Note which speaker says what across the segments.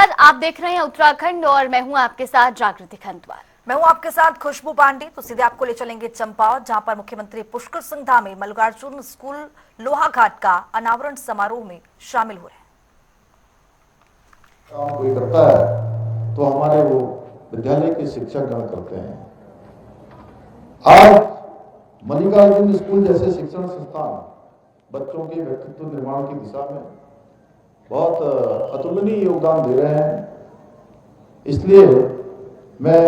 Speaker 1: नमस्कार, आप देख रहे हैं उत्तराखंड और मैं हूं आपके साथ जागृति खंडवार।
Speaker 2: मैं हूं आपके साथ खुशबू पांडे। तो सीधे आपको ले चलेंगे चंपावत, जहां पर मुख्यमंत्री पुष्कर सिंह धामी मल्लिकार्जुन स्कूल लोहाघाट का अनावरण समारोह में शामिल हुए।
Speaker 3: काम कोई करता है तो हमारे वो विद्यालय के शिक्षक गण करते हैं। आज मल्लिकार्जुन स्कूल जैसे शिक्षण संस्थान बच्चों के व्यक्तित्व निर्माण की दिशा में बहुत अतुलनीय योगदान दे रहे हैं। इसलिए मैं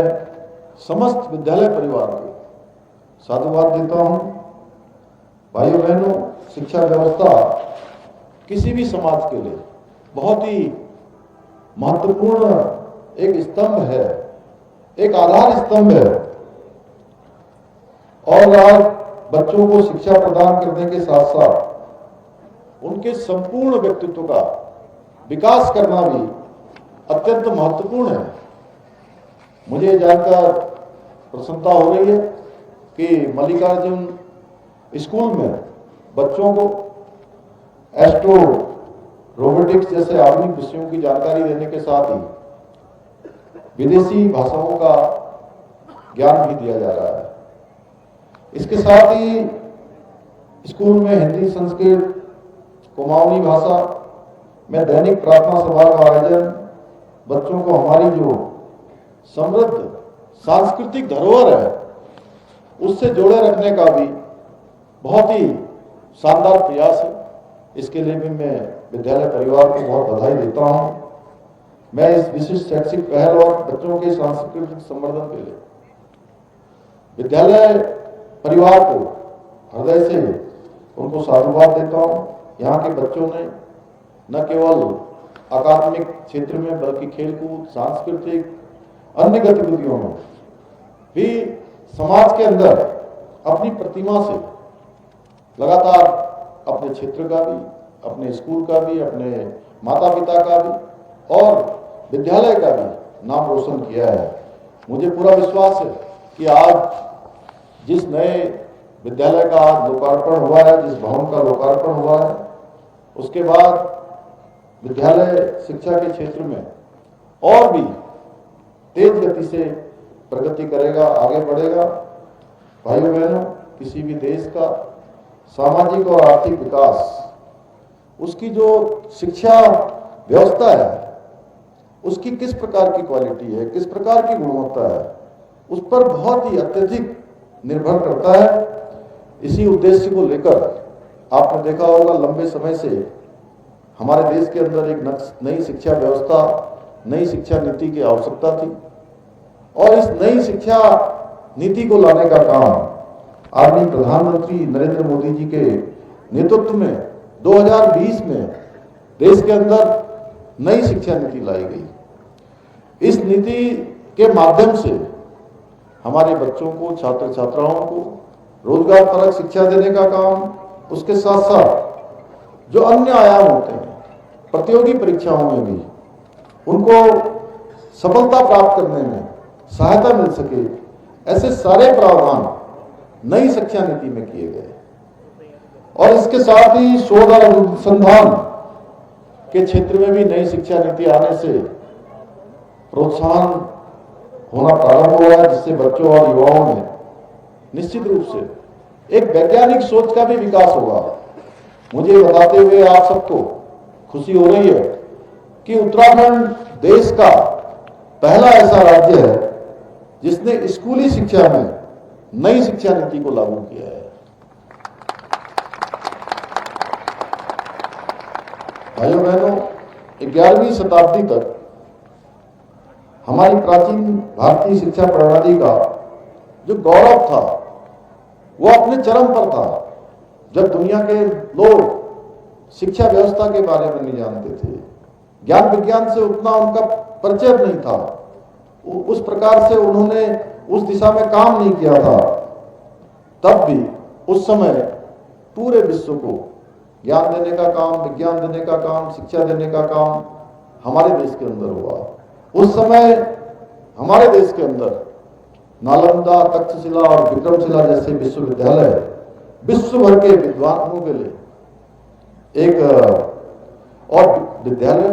Speaker 3: समस्त विद्यालय परिवार को साधुवाद देता हूं। भाइयों बहनों, शिक्षा व्यवस्था किसी भी समाज के लिए बहुत ही महत्वपूर्ण एक स्तंभ है, एक आधार स्तंभ है। और आज बच्चों को शिक्षा प्रदान करने के साथ साथ उनके संपूर्ण व्यक्तित्व का विकास करना भी अत्यंत महत्वपूर्ण है। मुझे जानकर प्रसन्नता हो रही है कि मल्लिकार्जुन स्कूल में बच्चों को एस्ट्रो रोबोटिक्स जैसे आधुनिक विषयों की जानकारी देने के साथ ही विदेशी भाषाओं का ज्ञान भी दिया जा रहा है। इसके साथ ही स्कूल में हिंदी, संस्कृत, कुमाऊनी भाषा में दैनिक प्रार्थना सभा का आयोजन बच्चों को हमारी जो समृद्ध सांस्कृतिक धरोहर है उससे जोड़े रखने का भी बहुत ही शानदार प्रयास है। इसके लिए भी मैं विद्यालय परिवार को बहुत बधाई देता हूं। मैं इस विशिष्ट शैक्षिक पहल और बच्चों के सांस्कृतिक संवर्धन के लिए विद्यालय परिवार को हृदय से उनको साधुवाद देता हूं। यहाँ के बच्चों ने न केवल अकादमिक क्षेत्र में बल्कि खेलकूद, सांस्कृतिक, अन्य गतिविधियों में भी समाज के अंदर अपनी प्रतिमा से लगातार अपने क्षेत्र का भी, अपने स्कूल का भी, अपने माता पिता का भी और विद्यालय का भी नाम रोशन किया है। मुझे पूरा विश्वास है कि आज जिस नए विद्यालय का आज लोकार्पण हुआ है, जिस भवन का लोकार्पण हुआ है, उसके बाद विद्यालय शिक्षा के क्षेत्र में और भी तेज गति से प्रगति करेगा, आगे बढ़ेगा। भाइयों बहनों, किसी भी देश का सामाजिक और आर्थिक विकास, उसकी जो शिक्षा व्यवस्था है उसकी किस प्रकार की क्वालिटी है, किस प्रकार की गुणवत्ता है, उस पर बहुत ही अत्यधिक निर्भर करता है। इसी उद्देश्य को लेकर आपने देखा होगा लंबे समय से हमारे देश के अंदर एक नई शिक्षा व्यवस्था, नई शिक्षा नीति की आवश्यकता थी और इस नई शिक्षा नीति को लाने का काम आदरणीय प्रधानमंत्री नरेंद्र मोदी जी के नेतृत्व में 2020 में देश के अंदर नई शिक्षा नीति लाई गई। इस नीति के माध्यम से हमारे बच्चों को, छात्र छात्राओं को रोजगार परक शिक्षा देने का काम, उसके साथ साथ जो अन्य आयाम होते हैं प्रतियोगी परीक्षाओं में भी उनको सफलता प्राप्त करने में सहायता मिल सके, ऐसे सारे प्रावधान नई शिक्षा नीति में किए गए। और इसके साथ ही शोध और अनुसंधान के क्षेत्र में भी नई शिक्षा नीति आने से प्रोत्साहन होना प्रारंभ हुआ है, जिससे बच्चों और युवाओं में निश्चित रूप से एक वैज्ञानिक सोच का भी विकास होगा। मुझे बताते हुए आप सबको खुशी हो रही है कि उत्तराखंड देश का पहला ऐसा राज्य है जिसने स्कूली शिक्षा में नई शिक्षा नीति को लागू किया है। भाइयों बहनों, 11वीं शताब्दी तक हमारी प्राचीन भारतीय शिक्षा प्रणाली का जो गौरव था वो अपने चरम पर था, जब दुनिया के लोग शिक्षा व्यवस्था के बारे में नहीं जानते थे, ज्ञान विज्ञान से उतना उनका परिचय नहीं था, उस प्रकार से उन्होंने उस दिशा में काम नहीं किया था। तब भी उस समय पूरे विश्व को ज्ञान देने का काम, विज्ञान देने का काम, शिक्षा देने का काम हमारे देश के अंदर हुआ। उस समय हमारे देश के अंदर नालंदा, तक्षशिला और विक्रमशिला जैसे विश्वविद्यालय विश्व भर के विद्वानों के लिए एक और विद्यालय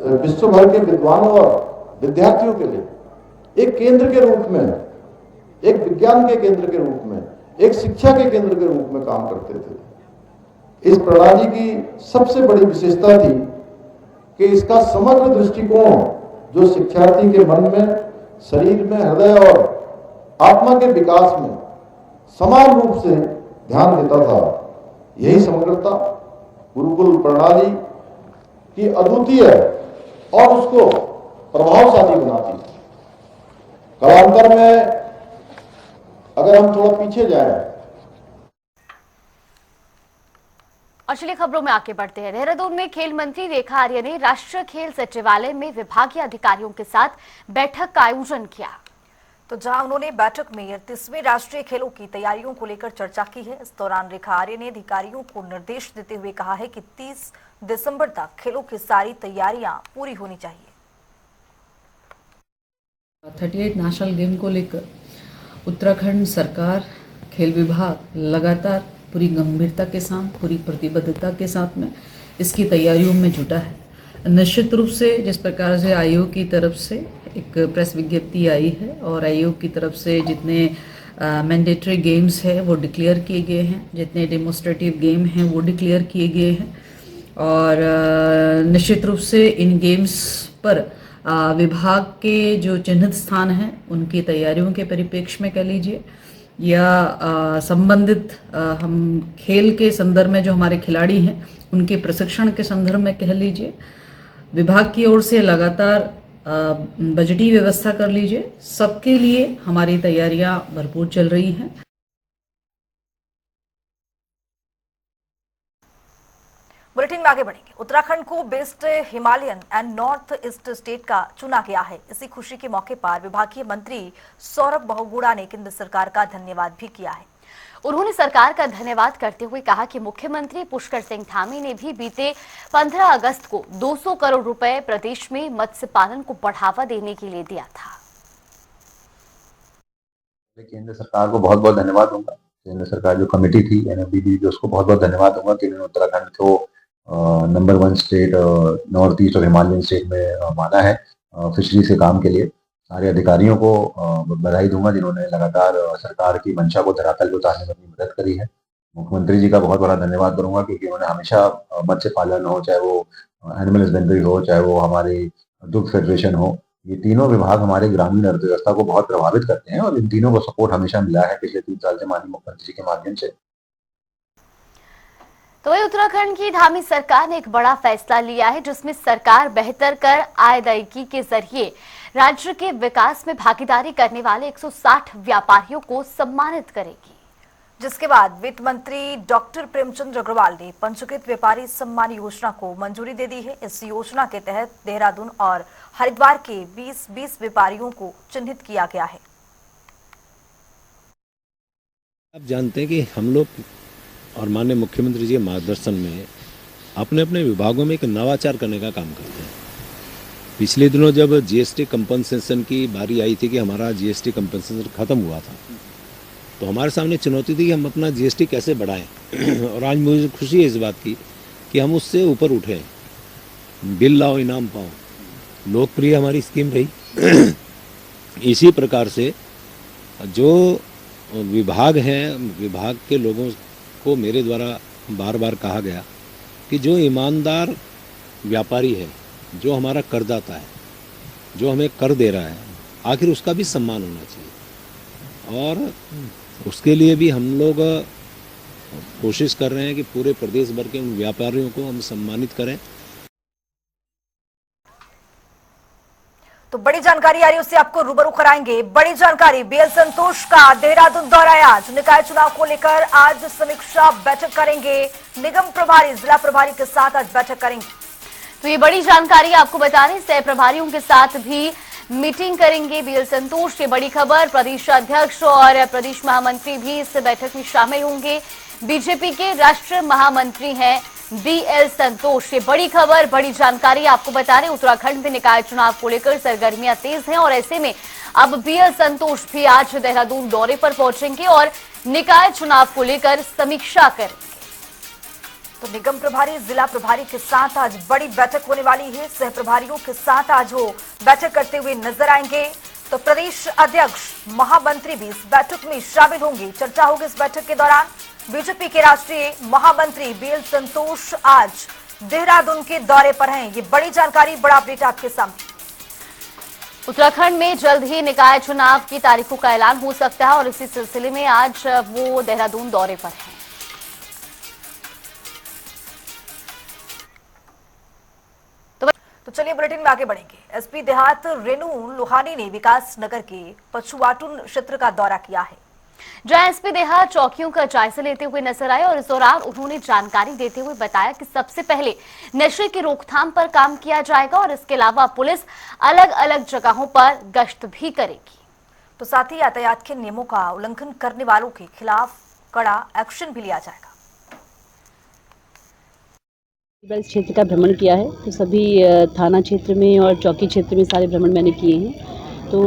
Speaker 3: विश्व भर के विद्वानों और विद्यार्थियों के लिए एक केंद्र के रूप में, एक विज्ञान के केंद्र के रूप में, एक शिक्षा के केंद्र के रूप में काम करते थे। इस प्रणाली की सबसे बड़ी विशेषता थी कि इसका समग्र दृष्टिकोण जो शिक्षार्थी के मन में, शरीर में, हृदय और आत्मा के विकास में समान रूप से ध्यान देता था। यही समग्रता गुरुकुल प्रणाली की अद्वितीय और उसको प्रभावशाली बनाती। कालांतर में अगर हम थोड़ा पीछे जाएं,
Speaker 1: और चलिए खबरों में आगे बढ़ते हैं। देहरादून में खेल मंत्री रेखा आर्य ने राष्ट्रीय खेल सचिवालय में विभागीय अधिकारियों के साथ बैठक का आयोजन किया।
Speaker 2: तो जहां उन्होंने बैठक में 38वें राष्ट्रीय खेलों की तैयारियों को लेकर चर्चा की है। इस दौरान रेखा आर्य ने अधिकारियों को निर्देश देते हुए कहा है कि 30 दिसंबर तक खेलों की सारी तैयारियां पूरी होनी चाहिए।
Speaker 4: 38 नेशनल गेम को लेकर उत्तराखंड सरकार, खेल विभाग लगातार पूरी गंभीरता के साथ, पूरी प्रतिबद्धता के साथ में इसकी तैयारियों में जुटा है। निश्चित रूप से जिस प्रकार से आयोग की तरफ से एक प्रेस विज्ञप्ति आई है और आयोग की तरफ से जितने मैंडेटरी गेम्स है वो डिक्लेयर किए गए हैं, जितने डेमोस्ट्रेटिव गेम हैं वो डिक्लेयर किए गए हैं और निश्चित रूप से इन गेम्स पर विभाग के जो चिन्हित स्थान हैं उनकी तैयारियों के परिप्रेक्ष्य में कह लीजिए या संबंधित हम खेल के संदर्भ में जो हमारे खिलाड़ी हैं उनके प्रशिक्षण के संदर्भ में कह लीजिए, विभाग की ओर से लगातार बजटीय व्यवस्था कर लीजिए, सबके लिए हमारी तैयारियां भरपूर चल रही हैं।
Speaker 2: बुलेटिन में आगे बढ़ेंगे। उत्तराखंड को best Himalayan and north east state का चुना गया है। इसी खुशी के मौके पर विभागीय मंत्री सौरभ बहुगुणा ने केंद्र सरकार का धन्यवाद भी किया है।
Speaker 1: उन्होंने सरकार का धन्यवाद करते हुए कहा कि मुख्यमंत्री पुष्कर सिंह धामी ने भी बीते 15 अगस्त को 200 करोड़ रुपए प्रदेश में मत्स्य पालन को बढ़ावा देने के लिए दिया था।
Speaker 5: केंद्र सरकार को बहुत बहुत धन्यवाद दूंगा। केंद्र सरकार जो कमेटी थी NFDB की, उसको बहुत बहुत धन्यवाद दूंगा कि उन्होंने उत्तराखंड को नंबर 1 स्टेट नॉर्थ ईस्ट और हिमालयन स्टेट में माना है फिशरी से काम के लिए। सारे अधिकारियों को बधाई दूंगा जिन्होंने लगातार सरकार की मंशा को धरातल पे उतारने में अपनी मदद करी है। मुख्यमंत्री जी का बहुत बड़ा धन्यवाद करूंगा क्योंकि उन्होंने हमेशा मत्स्य पालन हो, चाहे वो एनिमल हस्बेंड्री हो, चाहे वो हमारी दुग्ध फेडरेशन हो, ये तीनों विभाग हमारे ग्रामीण अर्थव्यवस्था को बहुत प्रभावित करते हैं और इन तीनों को सपोर्ट हमेशा मिला है पिछले 3 साल से माननीय मुख्यमंत्री जी के माध्यम से।
Speaker 1: तो वही उत्तराखंड की धामी सरकार ने एक बड़ा फैसला लिया है जिसमें सरकार बेहतर कर आयदायगी के जरिए राज्य के विकास में भागीदारी करने वाले 160 व्यापारियों को सम्मानित करेगी।
Speaker 2: जिसके बाद वित्त मंत्री डॉक्टर प्रेमचंद अग्रवाल ने पंजीकृत व्यापारी सम्मान योजना को मंजूरी दे दी है। इस योजना के तहत देहरादून और हरिद्वार के 20 व्यापारियों को चिन्हित किया गया है।
Speaker 6: आप जानते हैं कि हम लोग और माननीय मुख्यमंत्री जी के मार्गदर्शन में अपने अपने विभागों में एक नवाचार करने का काम करते हैं। पिछले दिनों जब GST कंपनसेशन की बारी आई थी कि हमारा GST कंपनसेशन खत्म हुआ था, तो हमारे सामने चुनौती थी कि हम अपना GST कैसे बढ़ाएं और आज मुझे खुशी है इस बात की कि हम उससे ऊपर उठे। बिल लाओ इनाम पाओ लोकप्रिय हमारी स्कीम रही। इसी प्रकार से जो विभाग हैं, विभाग के लोगों को मेरे द्वारा बार बार कहा गया कि जो ईमानदार व्यापारी है, जो हमारा करदाता है, जो हमें कर दे रहा है, आखिर उसका भी सम्मान होना चाहिए और उसके लिए भी हम लोग कोशिश कर रहे हैं कि पूरे प्रदेश भर के उन व्यापारियों को हम सम्मानित करें।
Speaker 2: तो बड़ी जानकारी आ रही है, उससे आपको रूबरू कराएंगे। बड़ी जानकारी, BL संतोष का देहरादून दौरा है। आज निकाय चुनाव को लेकर आज समीक्षा बैठक करेंगे। निगम प्रभारी, जिला प्रभारी के साथ आज बैठक करेंगे।
Speaker 1: तो ये बड़ी जानकारी आपको बता रहे, सह प्रभारियों के साथ भी मीटिंग करेंगे BL संतोष। ये बड़ी खबर, प्रदेश अध्यक्ष और प्रदेश महामंत्री भी इस बैठक में शामिल होंगे। बीजेपी के राष्ट्रीय महामंत्री हैं BL संतोष। ये बड़ी खबर, बड़ी जानकारी आपको बता रहे, उत्तराखंड में निकाय चुनाव को लेकर सरगर्मियां तेज हैं और ऐसे में अब BL संतोष भी आज देहरादून दौरे पर पहुंचेंगे और निकाय चुनाव को लेकर समीक्षा करेंगे।
Speaker 2: तो निगम प्रभारी जिला प्रभारी के साथ आज बड़ी बैठक होने वाली है। सह प्रभारियों के साथ आज वो बैठक करते हुए नजर आएंगे। तो प्रदेश अध्यक्ष महामंत्री भी इस बैठक में शामिल होंगे। चर्चा होगी इस बैठक के दौरान। बीजेपी के राष्ट्रीय महामंत्री बीएल संतोष आज देहरादून के दौरे पर हैं। ये बड़ी जानकारी, बड़ा अपडेट आपके सामने।
Speaker 1: उत्तराखंड में जल्द ही निकाय चुनाव की तारीखों का ऐलान हो सकता है और इसी सिलसिले में आज वो देहरादून दौरे पर हैं।
Speaker 2: तो चलिए बुलेटिन में आगे बढ़ेंगे। एसपी देहात रेणु लोहानी ने विकास नगर के पछुआटुन क्षेत्र का दौरा किया है,
Speaker 1: जहां एसपी देहात चौकियों का जायजा लेते हुए नजर आए और इस दौरान उन्होंने जानकारी देते हुए बताया कि सबसे पहले नशे की रोकथाम पर काम किया जाएगा और इसके अलावा पुलिस अलग अलग जगहों पर गश्त भी करेगी।
Speaker 2: तो साथ ही यातायात के नियमों का उल्लंघन करने वालों के खिलाफ कड़ा एक्शन भी लिया जाएगा।
Speaker 7: क्षेत्र का भ्रमण किया है, तो सभी थाना क्षेत्र में और चौकी क्षेत्र में सारे भ्रमण मैंने किए हैं। तो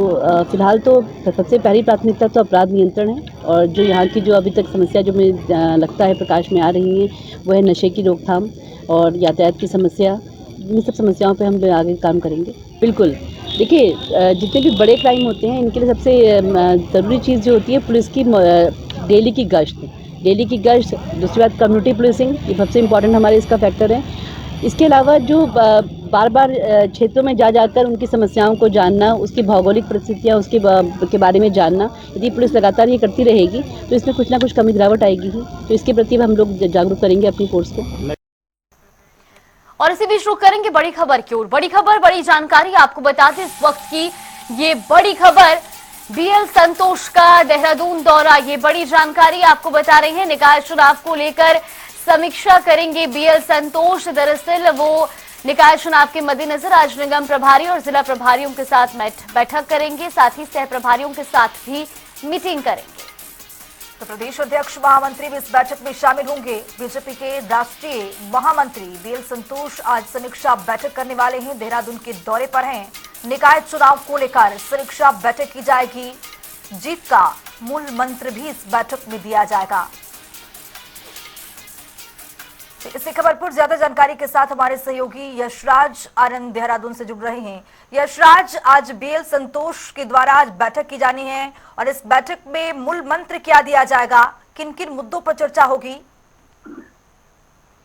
Speaker 7: फिलहाल तो सबसे पहली प्राथमिकता तो अपराध नियंत्रण है और जो यहाँ की जो अभी तक समस्या जो मुझे लगता है प्रकाश में आ रही है वो है नशे की रोकथाम और यातायात की समस्या। इन सब समस्याओं पे हम आगे काम करेंगे। बिल्कुल, देखिए जितने भी बड़े क्राइम होते हैं इनके लिए सबसे ज़रूरी चीज़ जो होती है पुलिस की डेली की गश्त। दूसरी बात कम्युनिटी पुलिसिंग, ये सबसे इम्पोर्टेंट हमारे इसका फैक्टर है। इसके अलावा जो बार बार क्षेत्रों में जाकर उनकी समस्याओं को जानना, उसकी भौगोलिक परिस्थितियाँ के बारे में जानना, यदि पुलिस लगातार ये करती रहेगी तो इसमें कुछ ना कुछ कमी गिरावट आएगी ही। तो इसके प्रति हम लोग जागरूक करेंगे अपनी फोर्स को।
Speaker 1: और इसी बीच रुक करेंगे बड़ी खबर की ओर। बड़ी खबर, बड़ी जानकारी आपको बता दें इस वक्त की ये बड़ी खबर बीएल संतोष का देहरादून दौरा। ये बड़ी जानकारी आपको बता रहे हैं। निकाय चुनाव को लेकर समीक्षा करेंगे बीएल संतोष। दरअसल वो निकाय चुनाव के मद्देनजर आज निगम प्रभारी और जिला प्रभारियों के साथ बैठक करेंगे, साथ ही सह प्रभारियों के साथ भी मीटिंग करेंगे।
Speaker 2: तो प्रदेश अध्यक्ष महामंत्री भी इस बैठक में शामिल होंगे। बीजेपी के राष्ट्रीय महामंत्री बीएल संतोष आज समीक्षा बैठक करने वाले हैं। देहरादून के दौरे पर हैं। निकाय चुनाव को लेकर समीक्षा बैठक की जाएगी। जीत का मूल मंत्र भी इस बैठक में दिया जाएगा। इसी खबर पर ज्यादा जानकारी के साथ हमारे सहयोगी यशराज आनंद देहरादून से जुड़ रहे हैं। यशराज, आज बीएल संतोष के द्वारा आज बैठक की जानी है और इस बैठक में मूल मंत्र क्या दिया जाएगा, किन किन मुद्दों पर चर्चा होगी?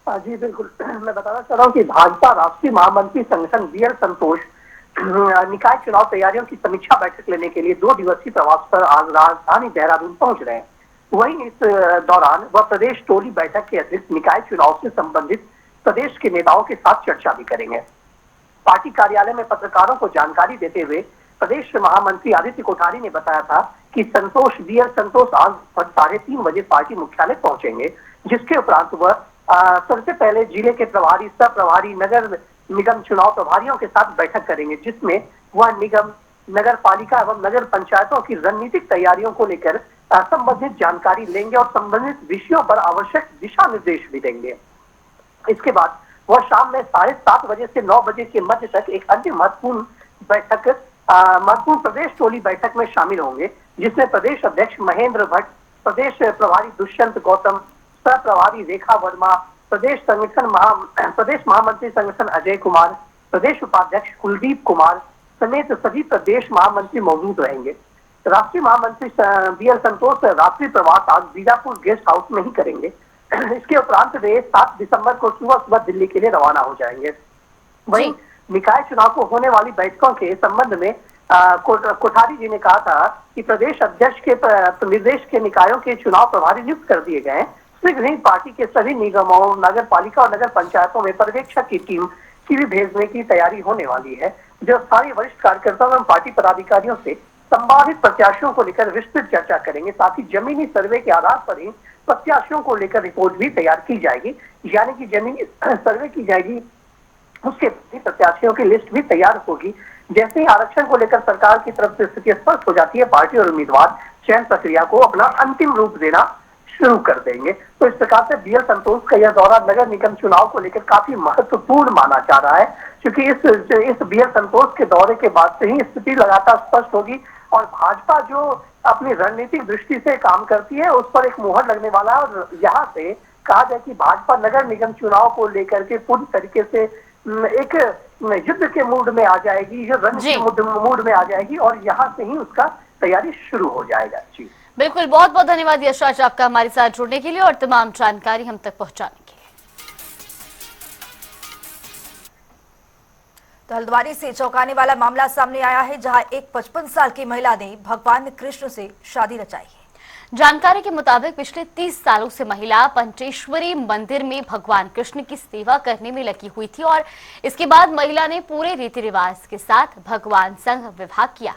Speaker 8: जी बिल्कुल, मैं बताना चाह रहा हूँ कि भाजपा राष्ट्रीय महामंत्री संगठन बीएल संतोष निकाय चुनाव तैयारियों की समीक्षा बैठक लेने के लिए 2 दिवसीय प्रवास पर आज राजधानी देहरादून पहुंच रहे हैं। वहीं इस दौरान वह प्रदेश टोली बैठक के अतिरिक्त निकाय चुनाव से संबंधित प्रदेश के नेताओं के साथ चर्चा भी करेंगे। पार्टी कार्यालय में पत्रकारों को जानकारी देते हुए प्रदेश महामंत्री आदित्य कोठारी ने बताया था कि बीएल संतोष आज 3:30 बजे पार्टी मुख्यालय पहुंचेंगे, जिसके उपरांत वह सबसे पहले जिले के प्रभारी, सह प्रभारी, नगर निगम चुनाव प्रभारियों के साथ बैठक करेंगे, जिसमें वह निगम, नगर पालिका एवं नगर पंचायतों की रणनीतिक तैयारियों को लेकर संबंधित जानकारी लेंगे और संबंधित विषयों पर आवश्यक दिशा निर्देश भी देंगे। इसके बाद वह शाम में 7:30 बजे से 9 बजे के मध्य तक एक अन्य महत्वपूर्ण प्रदेश टोली बैठक में शामिल होंगे, जिसमें प्रदेश अध्यक्ष महेंद्र भट्ट, प्रदेश प्रभारी दुष्यंत गौतम, सह प्रभारी रेखा वर्मा, प्रदेश महामंत्री संगठन अजय कुमार, प्रदेश उपाध्यक्ष कुलदीप कुमार समेत सभी प्रदेश महामंत्री मौजूद रहेंगे। राष्ट्रीय महामंत्री बीएल संतोष रात्रि प्रवास आज बीजापुर गेस्ट हाउस में ही करेंगे। इसके उपरांत वे 7 दिसंबर को सुबह दिल्ली के लिए रवाना हो जाएंगे। वहीं निकाय चुनाव को होने वाली बैठकों के संबंध में कोठारी जी ने कहा था कि प्रदेश अध्यक्ष के निर्देश के निकायों के चुनाव प्रभारी नियुक्त कर दिए गए। शीघ्र ही पार्टी के सभी निगमों, नगर पालिका और नगर पंचायतों में पर्यवेक्षक की टीम की भी भेजने की तैयारी होने वाली है, जो सारे वरिष्ठ कार्यकर्ताओं एवं पार्टी पदाधिकारियों से संभावित प्रत्याशियों को लेकर विस्तृत चर्चा करेंगे। साथ ही जमीनी सर्वे के आधार पर ही प्रत्याशियों को लेकर रिपोर्ट भी तैयार की जाएगी, यानी कि जमीनी सर्वे की जाएगी, उसके प्रत्याशियों की लिस्ट भी तैयार होगी। जैसे ही आरक्षण को लेकर सरकार की तरफ से स्थिति स्पष्ट हो जाती है, पार्टी और उम्मीदवार चयन प्रक्रिया को अपना अंतिम रूप देना शुरू कर देंगे। तो इस प्रकार से बीएल संतोष का यह दौरा नगर निगम चुनाव को लेकर काफी महत्वपूर्ण माना जा रहा है, क्योंकि इस बीएल संतोष के दौरे के बाद से ही स्थिति लगातार स्पष्ट होगी और भाजपा जो अपनी रणनीतिक दृष्टि से काम करती है उस पर एक मुहर लगने वाला है और यहाँ से कहा जाए कि भाजपा नगर निगम चुनाव को लेकर के पूरी तरीके से एक युद्ध के मूड में आ जाएगी, ये रण के मूड में आ जाएगी और यहाँ से ही उसका तैयारी शुरू हो जाएगा। जी
Speaker 1: बिल्कुल, बहुत बहुत धन्यवाद यशराज आपका हमारे साथ जुड़ने के लिए और तमाम जानकारी हम तक पहुंचाने के लिए।
Speaker 2: तो हल्द्वानी से चौंकाने वाला मामला सामने आया है, जहां एक 55 साल की महिला ने भगवान कृष्ण से शादी रचाई है।
Speaker 1: जानकारी के मुताबिक पिछले 30 सालों से महिला पंचेश्वरी मंदिर में भगवान कृष्ण की सेवा करने में लगी हुई थी और इसके बाद महिला ने पूरे रीति रिवाज के साथ भगवान संग विवाह किया।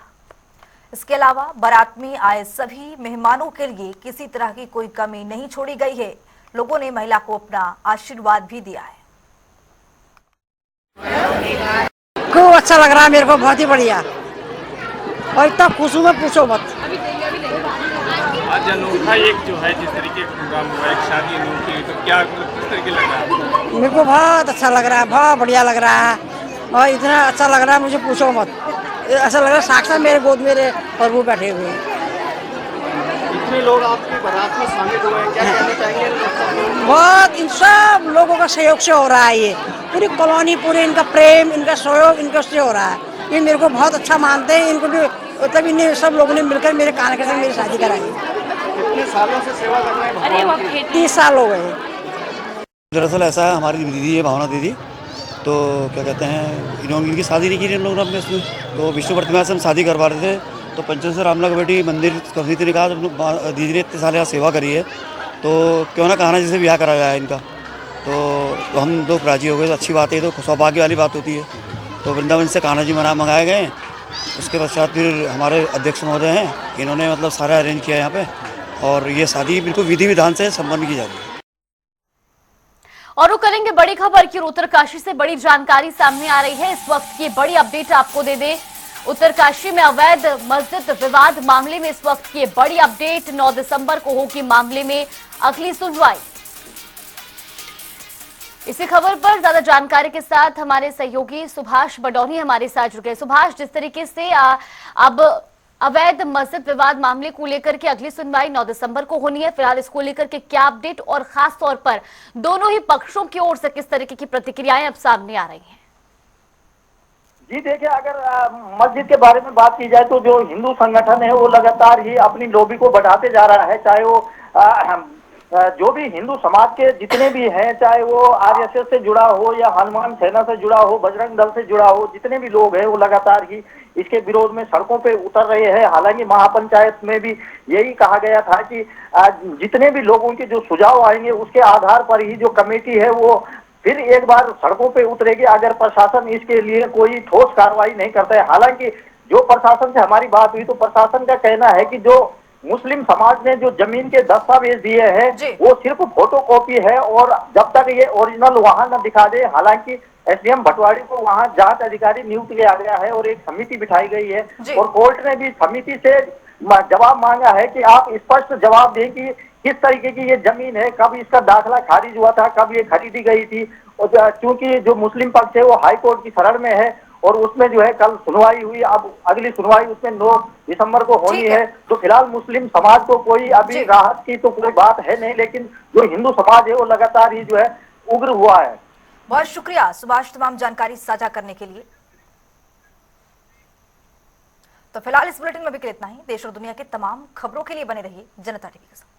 Speaker 2: इसके अलावा बारात में आए सभी मेहमानों के लिए किसी तरह की कोई कमी नहीं छोड़ी गई है। लोगों ने महिला को अपना आशीर्वाद भी दिया है।
Speaker 9: खूब अच्छा लग रहा है मेरे को, बहुत ही बढ़िया, और इतना खुश हूँ मैं पूछो मत।
Speaker 10: आज अनोखा एक जो है जिस तरीके का प्रोग्राम हुआ, एक शादी अनोखी, तो क्या किस तरीके लग रहा है?
Speaker 9: मेरे को बहुत अच्छा लग रहा है, बहुत बढ़िया लग रहा है, और इतना अच्छा लग रहा है मुझे पूछो मत। ऐसा लग रहा है साक्षात मेरे गोद मेरे प्रभु बैठे हुए हैं।
Speaker 10: इतने लोग आपकी बारात में शामिल हुए हैं, क्या कहना चाहेंगे?
Speaker 9: बहुत इन सब लोगों का सहयोग से हो रहा है, ये पूरी कॉलोनी, पूरे इनका प्रेम, इनका सहयोग, इनका से हो रहा है। ये मेरे को बहुत अच्छा मानते हैं, इनको भी मतलब इन्हें सब लोगों ने मिलकर मेरे कान के साथ मेरी शादी कराई।
Speaker 10: कितने सालों से सेवा कर रहे हैं?
Speaker 9: 30 साल हो गए।
Speaker 11: दरअसल ऐसा है, हमारी दीदी है भावना दीदी, तो क्या कहते हैं, इन्होंने इनकी शादी नहीं की इन लोगों ने अपने इसमें, तो विष्णु प्रतिमा से हम शादी करवा रहे थे, तो पंचेश्वर रामला कमेटी मंदिर कमेटी ने कहा दीदी ने इतने साल यहाँ सेवा करी है, तो क्यों ना कहना जैसे ब्याह कराया है इनका, तो हम लोग राजी हो गए। अच्छी बात है, तो सौभाग्य वाली बात होती है। तो वृंदावन से कान्हा जी मंगाए गए, उसके पश्चात फिर हमारे अध्यक्ष महोदय हैं, इन्होंने मतलब सारा अरेंज किया यहाँ पे, और ये शादी बिल्कुल विधि विधान से संपन्न की जा रही है।
Speaker 1: और वो करेंगे बड़ी खबर की उत्तरकाशी से बड़ी जानकारी सामने आ रही है। इस वक्त की बड़ी अपडेट आपको दे दें, उत्तरकाशी में अवैध मस्जिद विवाद मामले में इस वक्त की बड़ी अपडेट। 9 दिसंबर को होगी मामले में अगली सुनवाई। इसी खबर पर ज्यादा जानकारी के साथ हमारे सहयोगी सुभाष बडौनी हमारे साथ जुड़ गए। सुभाष, जिस तरीके से अब अवैध मस्जिद विवाद मामले को लेकर के अगली सुनवाई 9 दिसंबर को होनी है, फिलहाल इसको लेकर के क्या अपडेट और खास तौर पर दोनों ही पक्षों की ओर से किस तरीके की प्रतिक्रियाएं अब सामने आ रही हैं?
Speaker 8: जी देखिए, अगर मस्जिद के बारे में बात की जाए तो जो हिंदू संगठन है वो लगातार ही अपनी लॉबी को बढ़ाते जा रहा है। चाहे वो जो भी हिंदू समाज के जितने भी हैं, चाहे वो आरएसएस से जुड़ा हो या हनुमान सेना से जुड़ा हो, बजरंग दल से जुड़ा हो, जितने भी लोग हैं वो लगातार ही इसके विरोध में सड़कों पे उतर रहे हैं। हालांकि महापंचायत में भी यही कहा गया था कि जितने भी लोगों के जो सुझाव आएंगे उसके आधार पर ही जो कमेटी है वो फिर एक बार सड़कों पे उतरेगी, अगर प्रशासन इसके लिए कोई ठोस कार्रवाई नहीं करता है। हालांकि जो प्रशासन से हमारी बात हुई तो प्रशासन का कहना है कि जो मुस्लिम समाज ने जो जमीन के दस्तावेज दिए हैं वो सिर्फ फोटोकॉपी है, और जब तक ये ओरिजिनल वहां न दिखा दे। हालांकि एसडीएम भटवाड़ी को वहां जांच अधिकारी नियुक्त किया गया है और एक समिति बिठाई गई है, और कोर्ट ने भी समिति से जवाब मांगा है कि आप स्पष्ट जवाब दें कि किस तरीके की ये जमीन है, कब इसका दाखला खारिज हुआ था, कब ये खरीदी गई थी। और चूंकि जो मुस्लिम पक्ष है वो हाई कोर्ट की शरण में है और उसमें जो है कल सुनवाई हुई, अब अगली सुनवाई उसमें 9 दिसंबर को होनी है। तो फिलहाल मुस्लिम समाज को कोई अभी राहत की तो कोई बात है नहीं, लेकिन जो हिंदू समाज है वो लगातार ही जो है उग्र हुआ है।
Speaker 2: बहुत शुक्रिया सुभाष तमाम जानकारी साझा करने के लिए। तो फिलहाल इस बुलेटिन में भी इतना ही। देश और दुनिया की तमाम खबरों के लिए बने रहिए जनता टीवी के साथ।